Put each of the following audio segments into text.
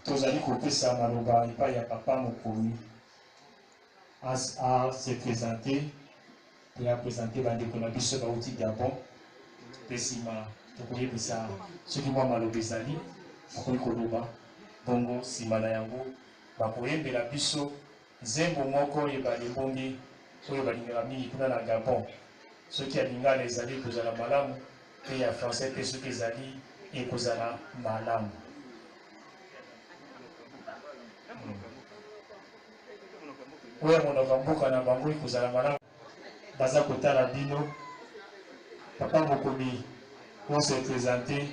tozali kopesa maloba epai ya papa mokomi à se présenter et à présenter bandeko na biso bauti Gabon pesima tokoyebisa soki mwa maloba ezali bakoki koloba bongo nsima na yango bakoyembela biso nzembo moko ebale mbongi oyo balingaka mingi kuna na Gabon soki ya lingala ezali ekozala malamu pe ya français pe soki ezali ekozala malamu. Oya monoko mboka na bango ekozala malamu baza kotala bino papa mokomi on se présenter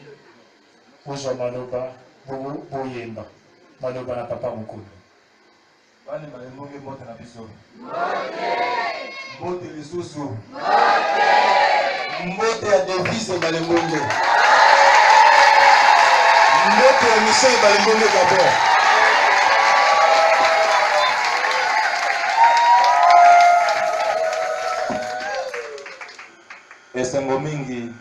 ozwa maloba boyemba maloba na papa mokomi bani malemboke mbote na biso mbote lisusu mbote ya devise malemboke mbote ya Michel malemboke Gabon. Esengo mingi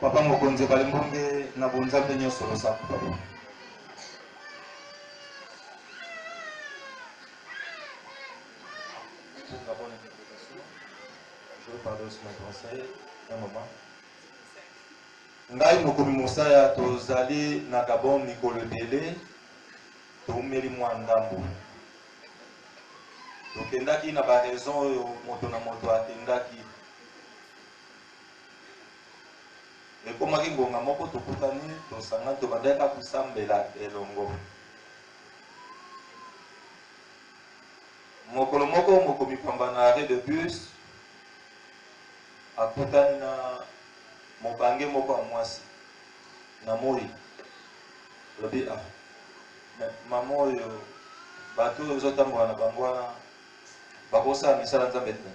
papa mokonzi balembonge na bonzambe nyonso losaku papa. Ngai mokomi mosaya tozali na Gabon mikolo ebele toumeli mwa ndambo tokendaki na baraison oyo moto na moto atendaki ekomaki ngonga moko tokutani tosanga tobandaka kusambela elongo mokolo moko mokomi pamba na arrêt de bus akutani na mobange moko ya mwasi na moi lobi mama oyo bato oyo ozotambola na bango wana bakosala misala nzambe te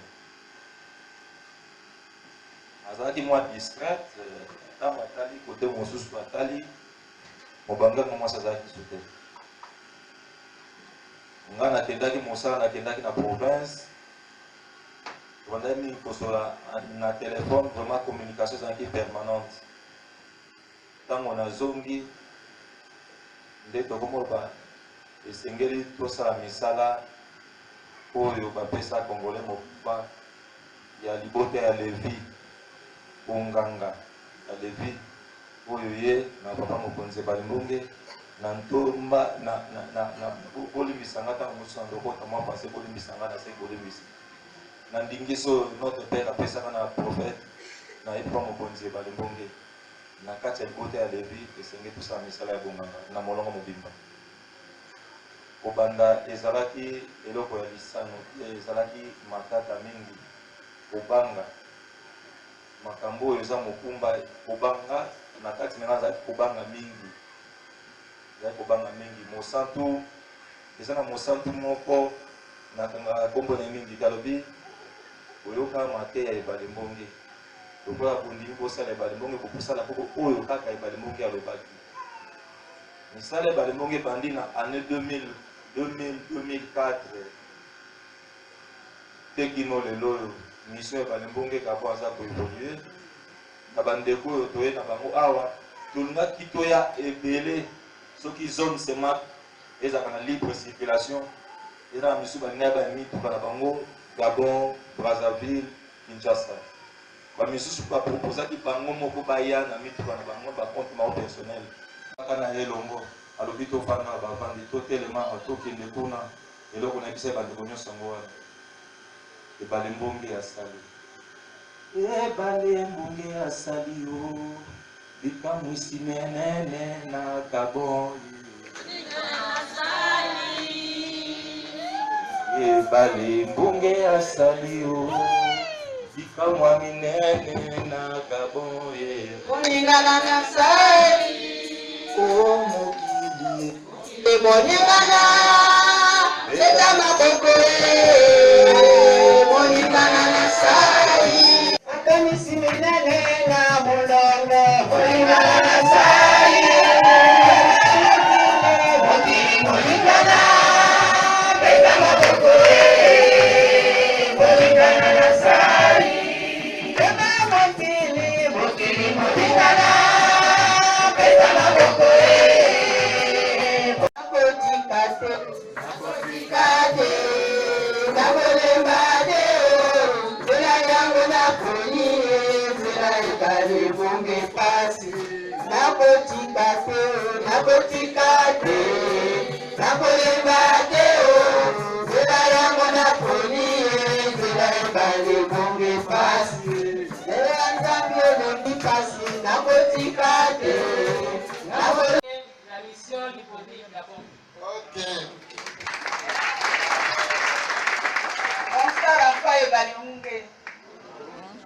azalaki mwa distraite ntango atali kote mosusu atali mobanganga mwasi azalaki so te nga nakendaki mosala nakendaki na province tobandaki kosola na telefone vraiment communication ezalaki permanente ntango nazongi nde tokomoloba esengeli tosala misala oyo bapesa congolais mokuba ya libota ya Levi onganga ya Levi oyo ye na papa mokonzi balembonge na ntomba na bolimbisanga ntango mosusu na ndokota mwa pase bolimbisanga na se bolimbisa na ndingiso notre père apesaka na prophète na ye papa mokonzi balembonge na kati ya libota ya Levi esenge tosala misala ya bonganga na molongo mobimba kobanda ezalaki eloko ya lisano ezalaki matata mingi kobanga makambo oyo eza mokumba kobanga na kati na azalaki kobanga mingi ezalaki kobanga mingi mosantu eza na mosantu moko nakanga kombo na mingi kalobi oyoka mate ya ebale mbonge lokola bondimi bosala ebale mbonge bokosala koko oyo kaka ebale mbonge alobaki misala ebale mbonge bandi na année 2004 tekino lelo oyo mission ebale mbonge kapo aza koevolue na bandeko oyo toye na bango awa tolingaki toya ebele soki zone semak ezalaka na libre circulation eza na misu balingai bamituka na bango Gabon, Brazzaville, Kinshasa bamisusu bapropozaki bango moko baya na mituka na bango bacompte mao personnel kaka na elongo alobi tofanda na bavandi totelema tokende kuna eloko na bisa bandeko nyonso yango wana ebale mbonge asali ebale mbonge asali o likamwisi menene na Gabon ebale mbonge asali o likamwa minene na Gabon oningana na sali o mokili eboningana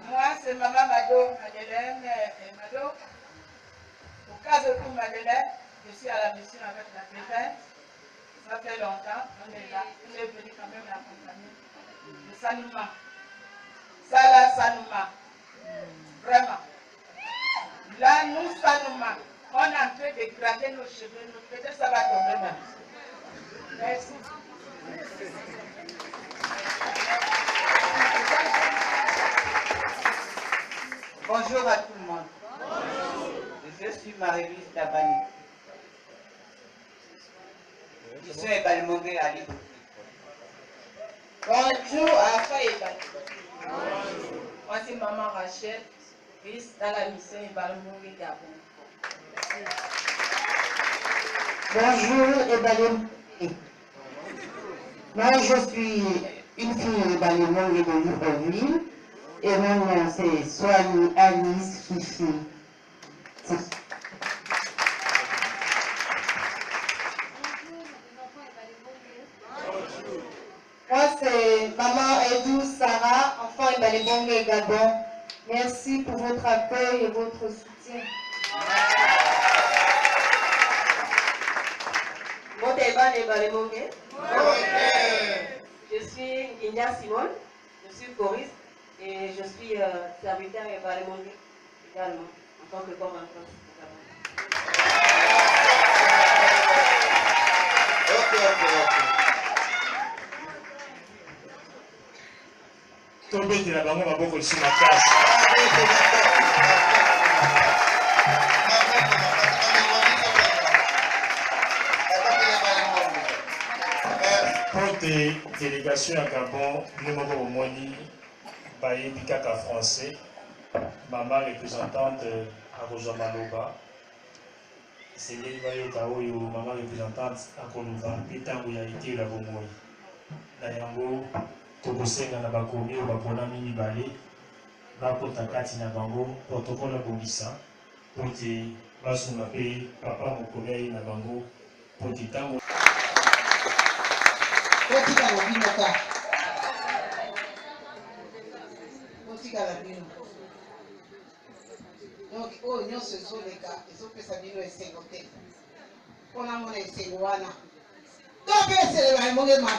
Moi, c'est Maman Mado, Madeleine Mado. Au cas de tout Madeleine, je suis à la mission avec la Pétain. Ça fait longtemps, on est là. On est venu quand même l'accompagner. Le Sanouma. Salah Sanouma. Vraiment. Là, nous, Sanouma, on est en train de gratter nos cheveux. Peut-être ça va tomber même. Merci. Bonjour à tout le monde. Bonjour. Je suis Marie-Louise Dabani. Je suis Ebalmongue Ali. Bonjour à Faïba. Bonjour. Moi c'est Maman Rachel, fils dans la mission Ebalmongue Gabon. Bonjour Ebalmongue. Moi je suis une fille Ebalmongue de Libreville. Et mon nom c'est Soani Alice Fifi. Moi c'est Maman Edou Sarah, enfant Ebalmongue Gabon. Merci pour votre accueil et votre soutien. Je suis Inia Simone, je suis choriste. Et je suis serviteur et Ebalmongue également, en tant que corps en France. Tombé de la banque, on va beaucoup sur ma classe. Pour des délégations à Gabon, nous avons au Moni. Baye Bikaka français, maman représentante à Rojamaloba, c'est Yelibayo Kaoyo, maman représentante à Kolova, Pétango Yaïté la Bomoi. Nayango, Tokosenga na Bakomi, Bakona Mini Balé, Bakota Kati na Bango, protocole à Bobissa, pour te Basumape, Papa Mokoleai na Bango, pour te Tango. Donc, oh, nous ce sont les gars, ils ont fait ça bien et c'est côté. On a mon essai Wana. Donc, c'est le monde de ma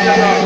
Mama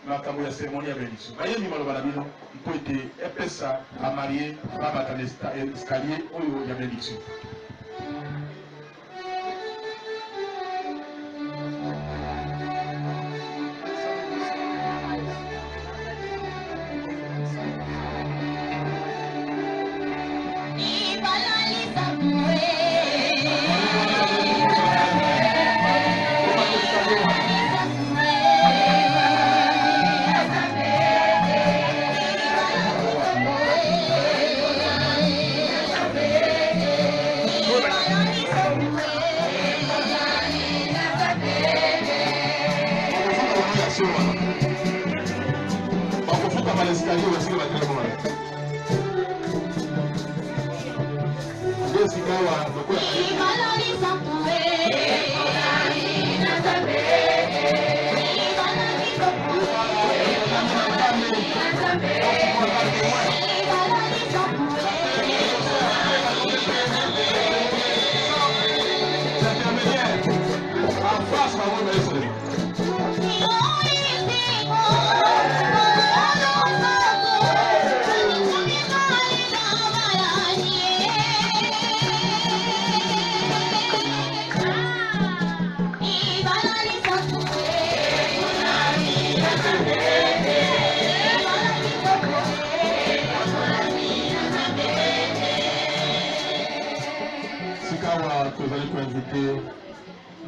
makambo ya cérémonie ya bénédiction bayembi maloba na bino mpo ete epesa bamarie babata na escalier oyo ya bénédiction.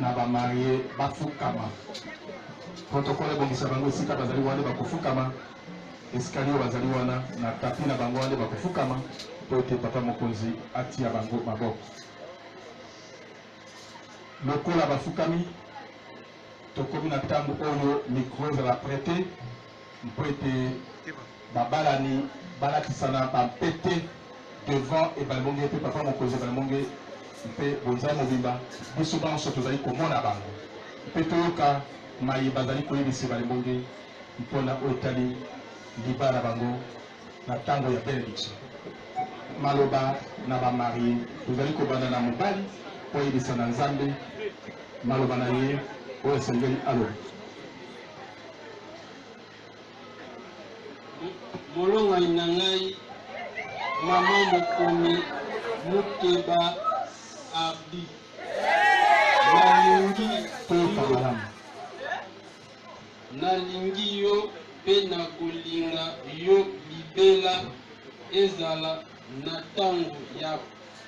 na ba marié bafukama protocole bongisa bango sika bazali wana bakufukama escalier bazali wana na tapi na bango wana bakufukama po ete papa mokonzi atia bango maboko lokola bafukami tokomi na ntango oyo micro ezala prete mpo ete babalani balakisana bampete devant ebalimonge mpe papa mokonzi ebalimonge mpe bonzai mobimba biso banso tozali komona bango mpe toyoka mai bazali koyebisa balimonge mpona oyo etali liba na bango na ntango ya benediction maloba na bamarie tozali kobanda na mobali po oyebisa na nzambe maloba na ye oyo esengeli aloba molongai na ngai mama mokomi mukeba abdi nalingi yo mpe na kolinga yo libela ezala na ntango ya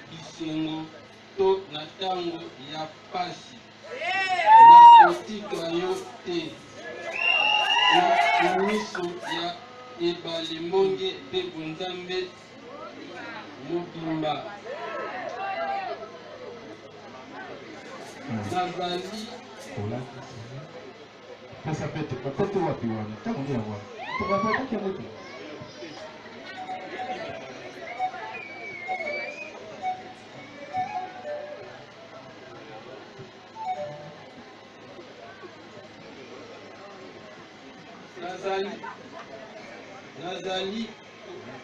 bisengo to na ntango ya pasi nakotika yo te na miso ya ebale mbonge mpe bonzambe mobimba nazali pesa pete papete wapi wana tangu ni yangu tupapataki yangu tu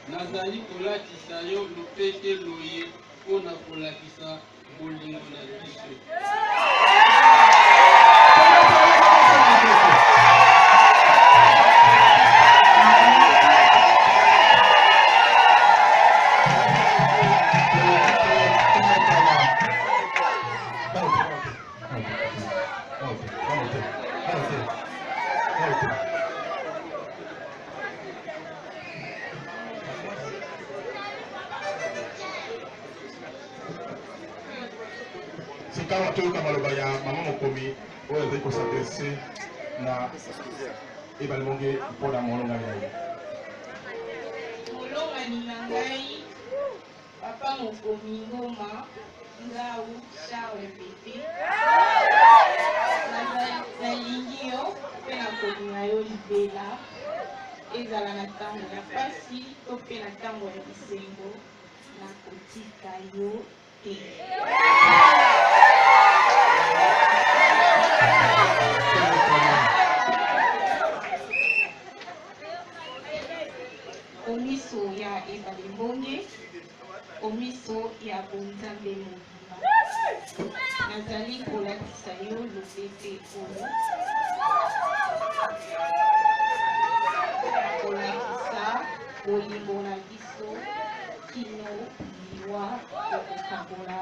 nazali kolatisa yo lopete loye mpona kolakisa bolingo na biso sikawa toyoka maloba ya mama mokomi oyo azali kosadrese na ebalimonge mpona molongani na ye molongani na ngai papa mokomi ngoma ngau charles pete nalingi yo mpe nakolinga yo libela ezala na ntango ya pasi to mpe na ntango ya bisengo nakotika yo te omiso ya ebale mbonge omiso ya bonzambe mobimba nazali kolakisa yo lopete oyo kolakisa bolingo na biso kino liwa okokabola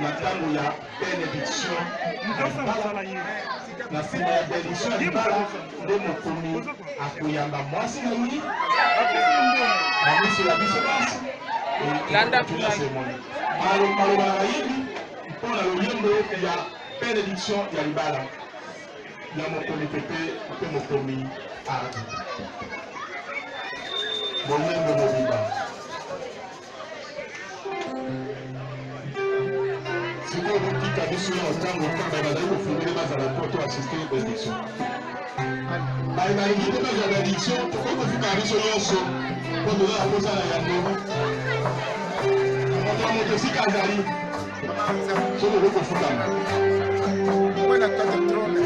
na ntango ya benediction na nsima ya benediction ya libala nde mokomi akoyamba mwasi na ye na miso ya biso nyonso landa pour la cérémonie. Maloba na yebi pour la loyembo ya bénédiction ya libala. Ya mokomi pepe pe mokomi ardi. Boyembo mobiba. Si vous avez kabisi na otango kamba bazali kofungela bazala poto assister bénédiction. Na invité bazala bénédiction to ko fika biso nyonso po toza na posa na yango. Moto sika azali. Solo ko kofukama. Buena kata trone.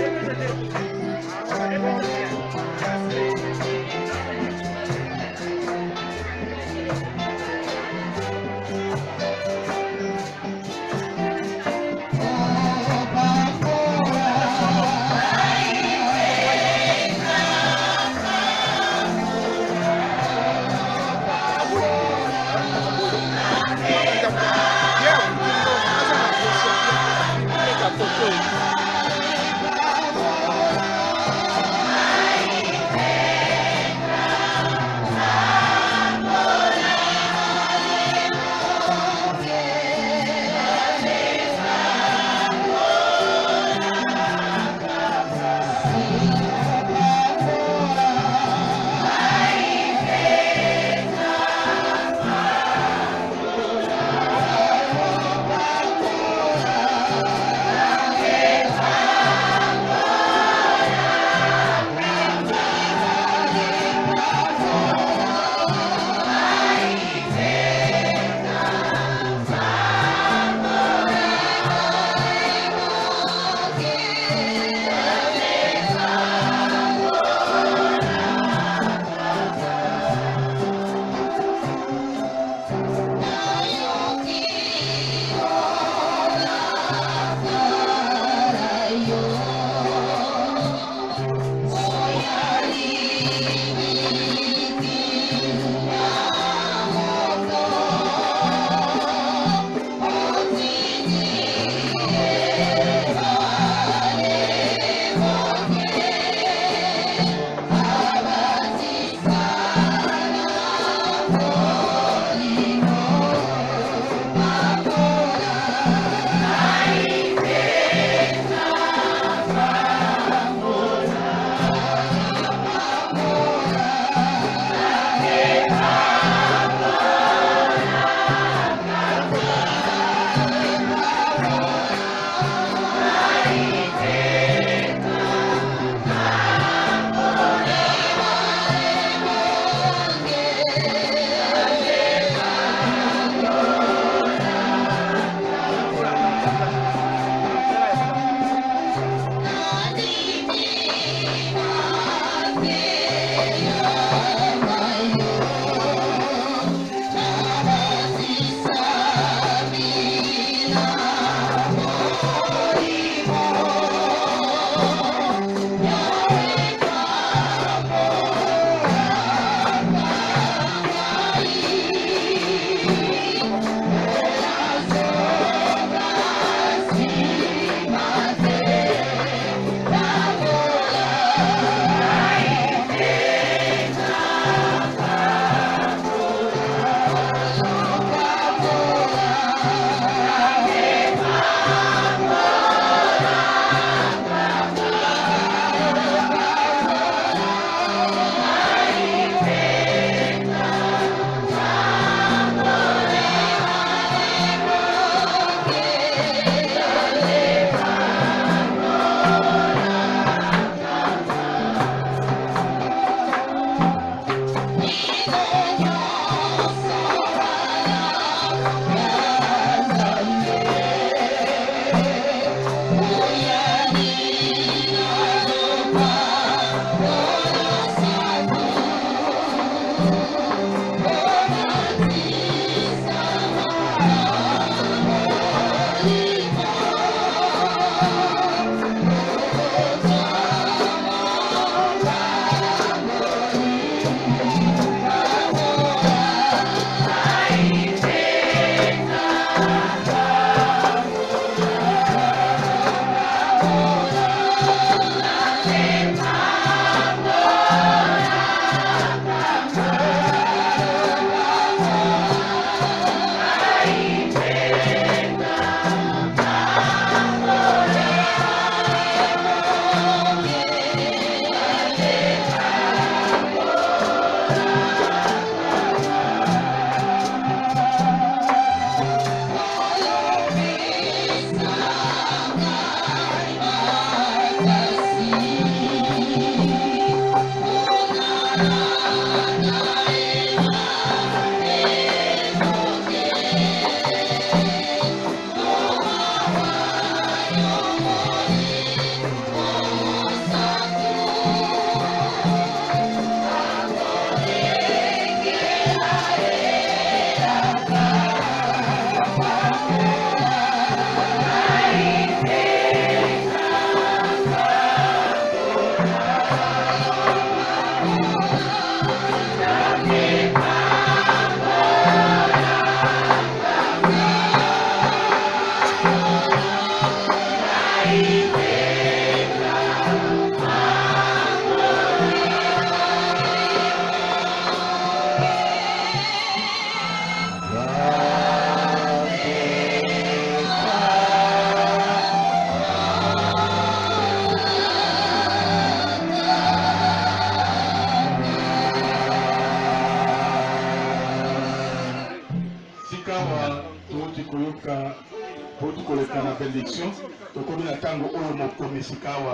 poti koleka na benediction tokomi na ntango oyo mokomisi kawa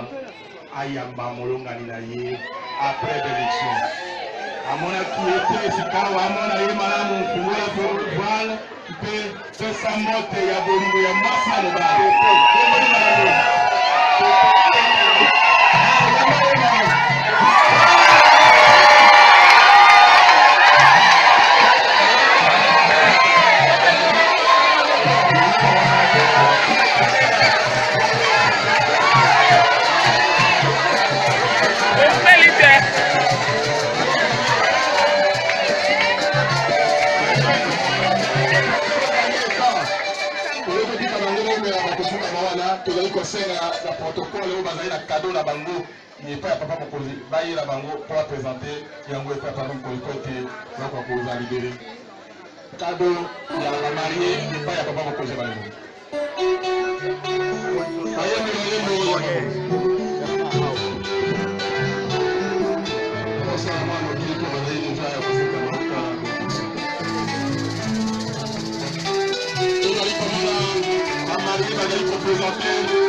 ayamba molongani na ye après benediction amonaki ete esikawa amona ye malamu fungola voile mpe pesa mbote ya bolingo ya mwasi alobalo tozali kosenga na protocole oyo bazali na cadeau na bango epai ya papa mokonzi bayela bango mpo baprésente yango epai ya papa mokonzi po ete bakoka koza libere cadeau ya bamarie epai ya papa mokonzi bango Madame pour présenter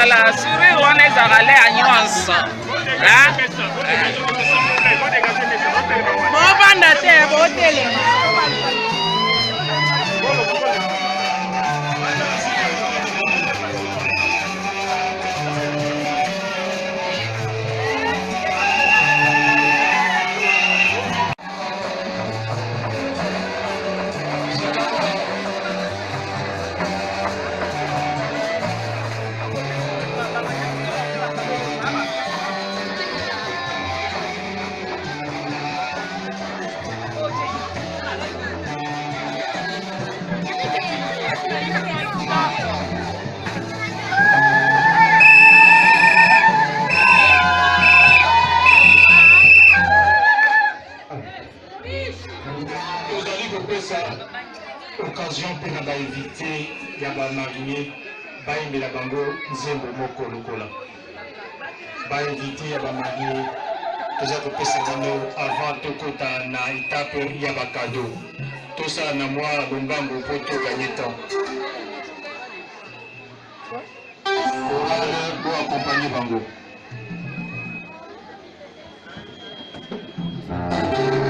ezala sourire wana ezala le ya nyonso bovanda te botelema occasion mpe na bainvité ya bamarie bayembela bango nzembo moko lokola bainvité ya bamarie toza kopesa bano avant tokota na etape ya bakado tosala na mwa lombango mpo toganye temps orale po akompagne bango Thank you.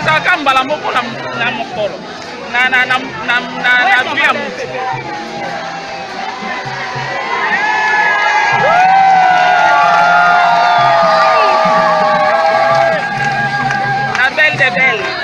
ezalaka mbala moko na mokolo na via mutu na belle de belle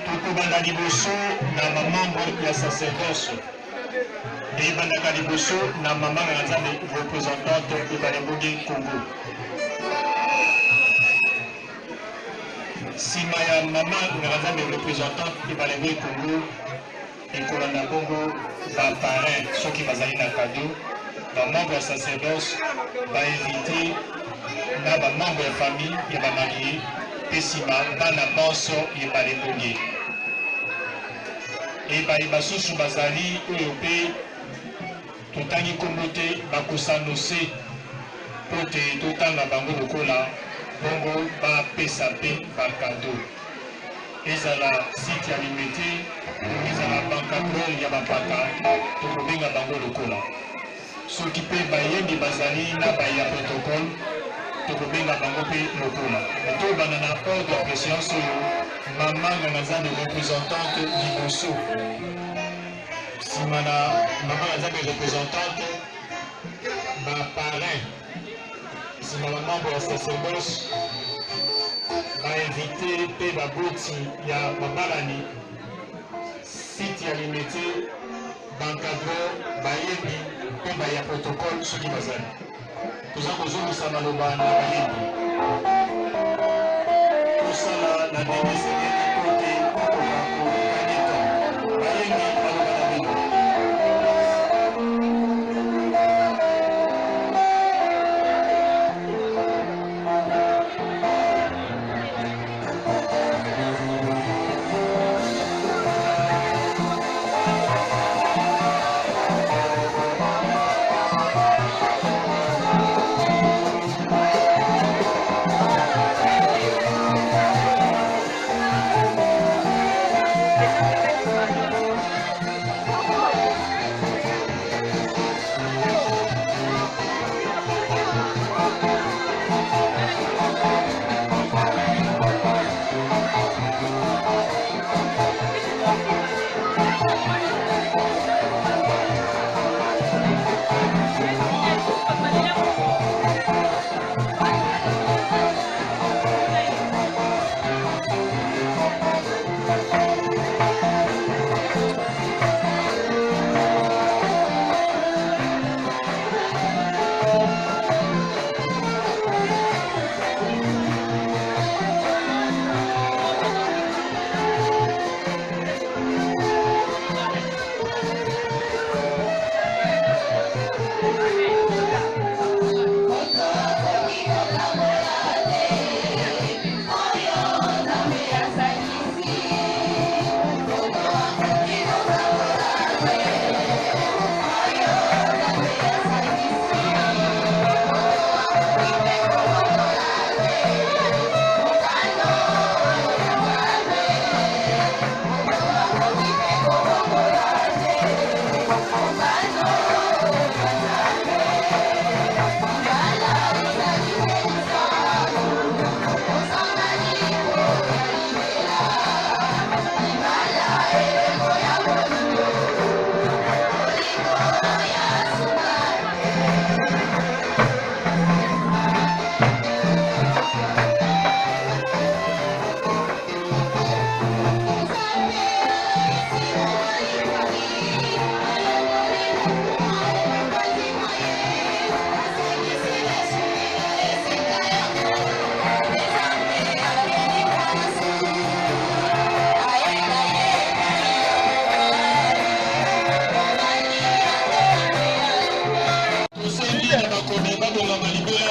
tokobanda liboso na bamembre ya sacerdoce eyebandaka liboso na mama na nzambe représentante ebalembongi Congo. nsima ya mama na nzambe représentante ebalembongi Congo ekolanda bongo baparin soki bazali na kado bamembre ya sacerdoce bainvite na bamembre ya famille ya bamarie mpe nsima bana nyonso ebalembongi ebale basusu bazali oyo mpe totangi kombo te bakosanose mpo te totanga bango lokola bongo bapesa mpe bakado ezala site ya limete ezala bankadrole ya bapaka tokobenga bango lokola soki mpe bayembi bazali na baya protocole tokobenga bango mpe lokola tobanda na ordre ya préséance oyo mama nganga nzambe représentante liboso nsima na mama nganga nzambe représentante baparin nsima bamembre ya sacerdoce bainvite mpe baboti ya babalani site ya limete bankadreur bayembi mpe baya protocole soki bazali toza kozongisa maloba na bayembi tosala na ndenge esengeli po te tokoka kokanye temps bayembi maloba na bino.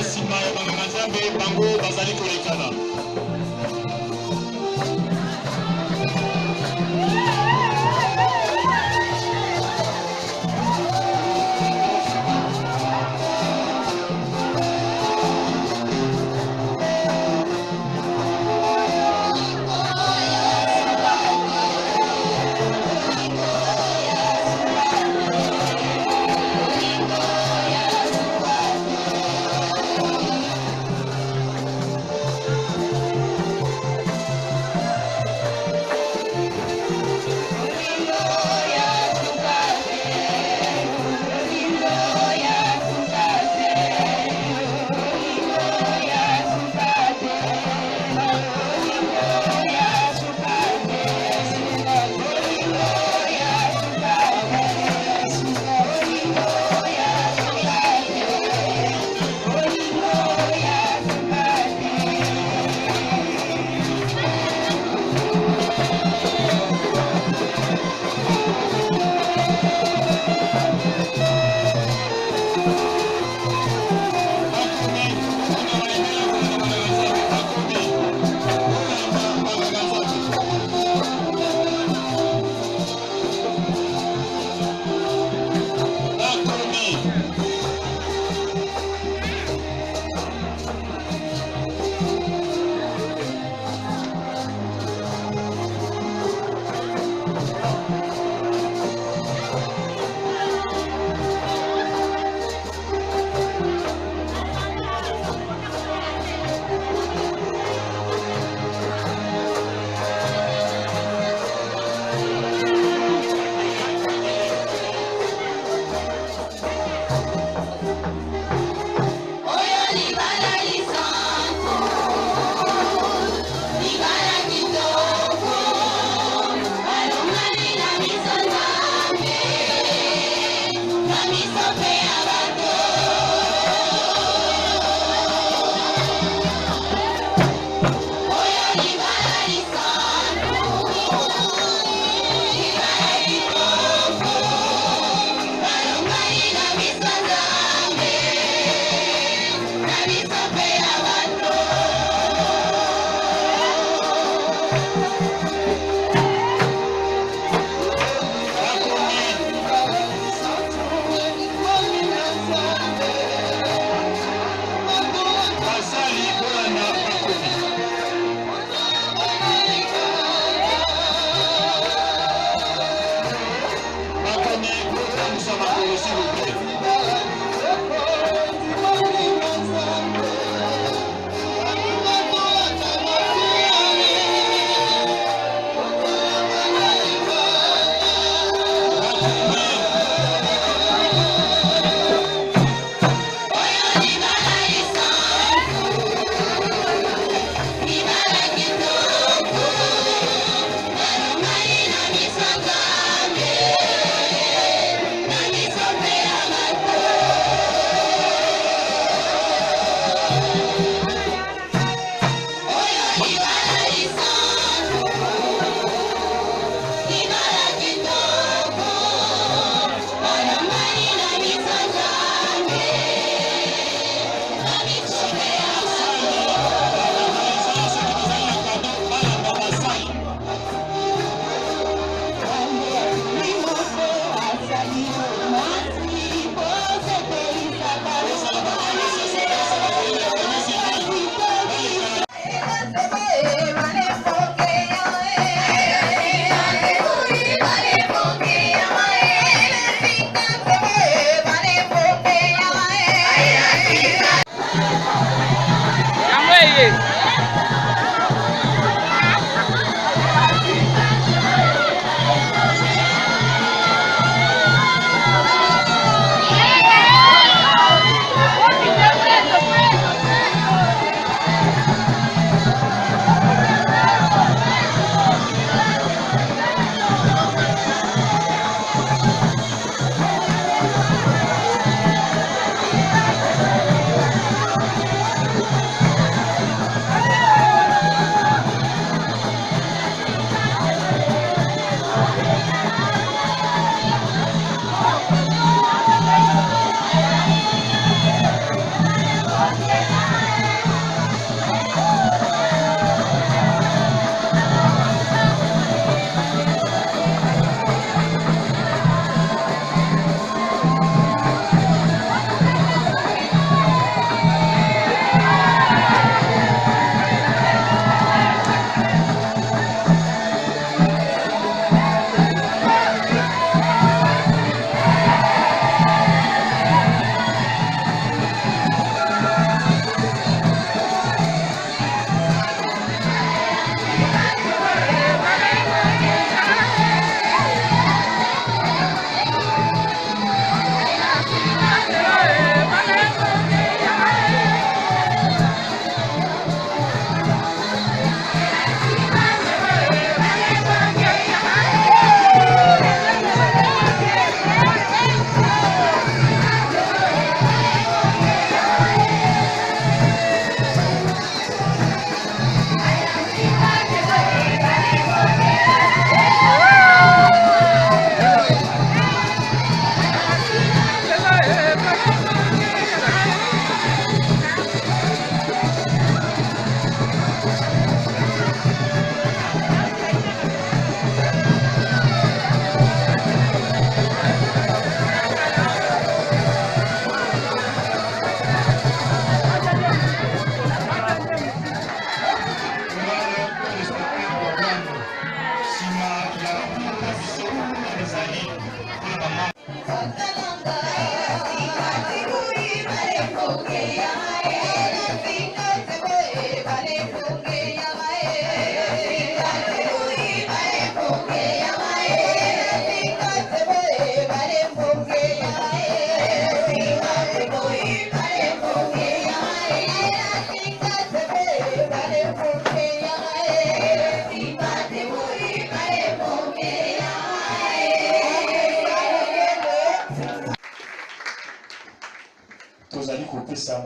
nsima ya banganga nzambe bango bazali kolekana.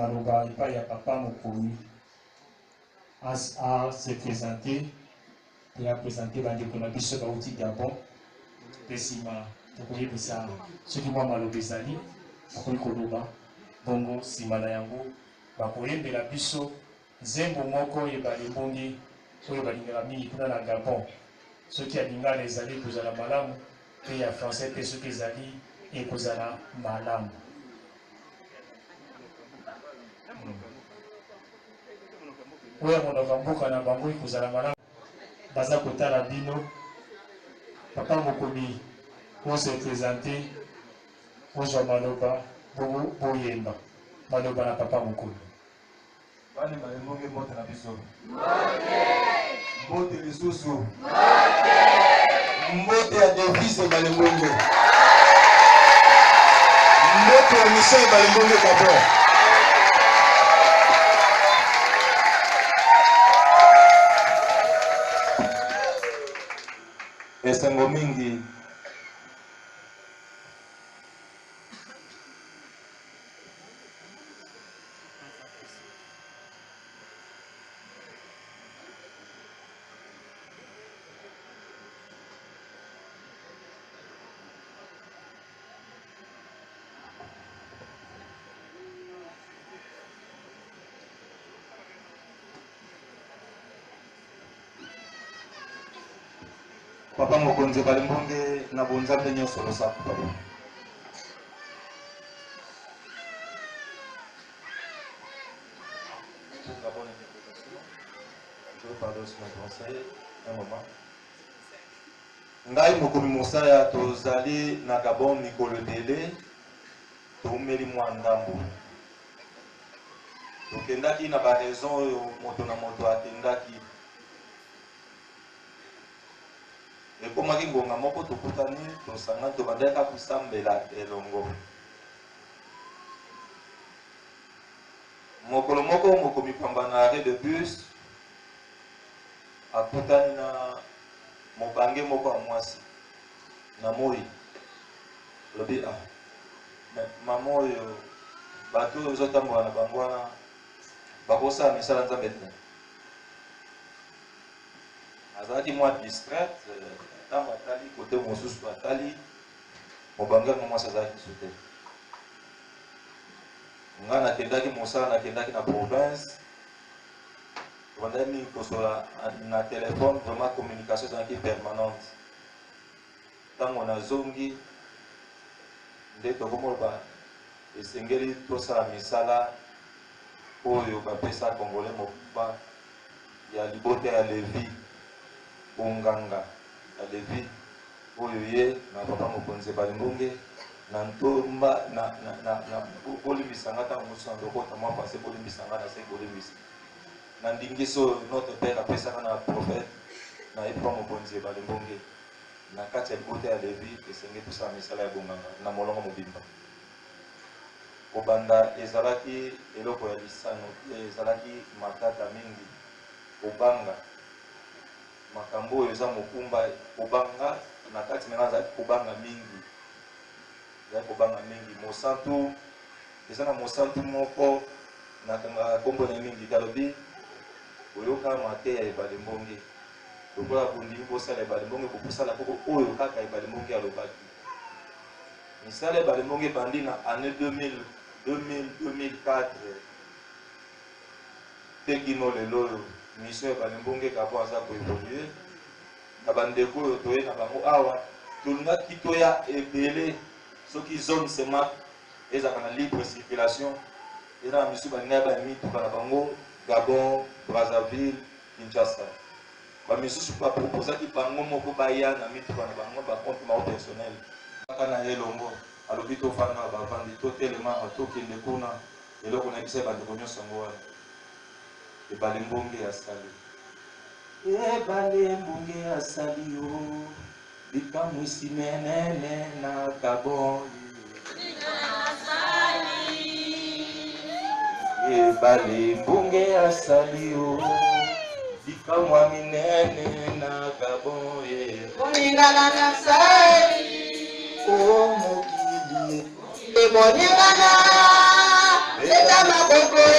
Malouba et pas y a papa Mokomi à se présenter et à présenter Bandeko na biso bauti Gabon pesima tokoye bisa soki mwa maloba ezali akoki koloba bongo nsima na yango bakoyembela biso nzembo moko ebale mbongi oyo balingaka mingi kuna na Gabon soki ya lingala ezali kozala malamu pe ya français pe soki ezali ekozala malamu. Oyo monoko mboka na bango ekozala malamu baza kotala bino papa Mokomi ose présenter ozwa maloba boyemba maloba na papa Mokomi. Bani balembonge mbote na biso mbote lisusu mbote ya devise balembonge mbote ya Michel balembonge Gabon. Esengo mingi Papa Mokonzi balembonge na bonzambe nyonso losaku papa. Je vais parler aussi mon conseil un moment. Ngai Mokomi Mosaya tozali na Gabon mikolo dele tomeli mwa ndambo. Tokendaki na ba raison oyo moto na moto atendaki. Ekomaki ngonga moko tokutani tosanga tobandaka kusambela elongo. Mokolo moko Mokomi pamba na arrêt de bus akutani na mobange moko ya mwasi na moi lobi mama oyo bato oyo ozotambola na bango wana bakosala misala nzambe te. Azalaki mwa distraite ntango atali kote mosusu atali mobange yango mwasi azalaki su te. Nga nakendaki mosala nakendaki na province tobandaki mingi kosola na telefone, vraiment communication ezalaki permanente. Ntango nazongi nde tokomoloba esengeli tosala misala oyo bapesa Congolais mokuba ya libota ya Levi Onganga ya Levi oyo ye na papa Mokonzi balembonge na ntomba na bolimbisanga ntango mosusu na lokota mwa pase bolimbisanga na se bolimbisa na ndingiso notre père apesaka na prophète na ye papa Mokonzi balembonge na kati ya libota ya Levi esengeli tosala misala ya bonganga na molongo mobimba. Kobanda ezalaki eloko ya lisano ezalaki matata mingi kobanga makambo oyo eza mokumba kobanga na kati na azalaki kobanga mingi ezalaki kobanga mingi mosantu eza na mosantu moko nakanga kombo na mingi talobi oyoka mate ya ebale mbonge lokola bondimi bosala ebale mbonge kokosala koko oyo kaka ebale mbonge alobaki misala ebale mbonge bandi na année 2004 tekino lelo mission ebale mbonge Gabon aza koévolue na bandeko oyo toye na bango awa tolingaki toya ebele soki zone sema ezalaka na libre circulation eza na misu balingaki bamituka na bango Gabon, Brazzaville, Kinshasa. Bamisusu baproposaki bango moko baya na mituka na bango bacompte mao personnel kaka na elongo alobi tofanda bavandi totelema tokende kuna eloko na bisa bandeko nyonso yango wana ebale mbonge asali ebale mbonge asali yo likamwisi menene na Gabon ebale mbonge asali yo likamwa minene na Gabon Moningana na sali o mokili moningana eta Congo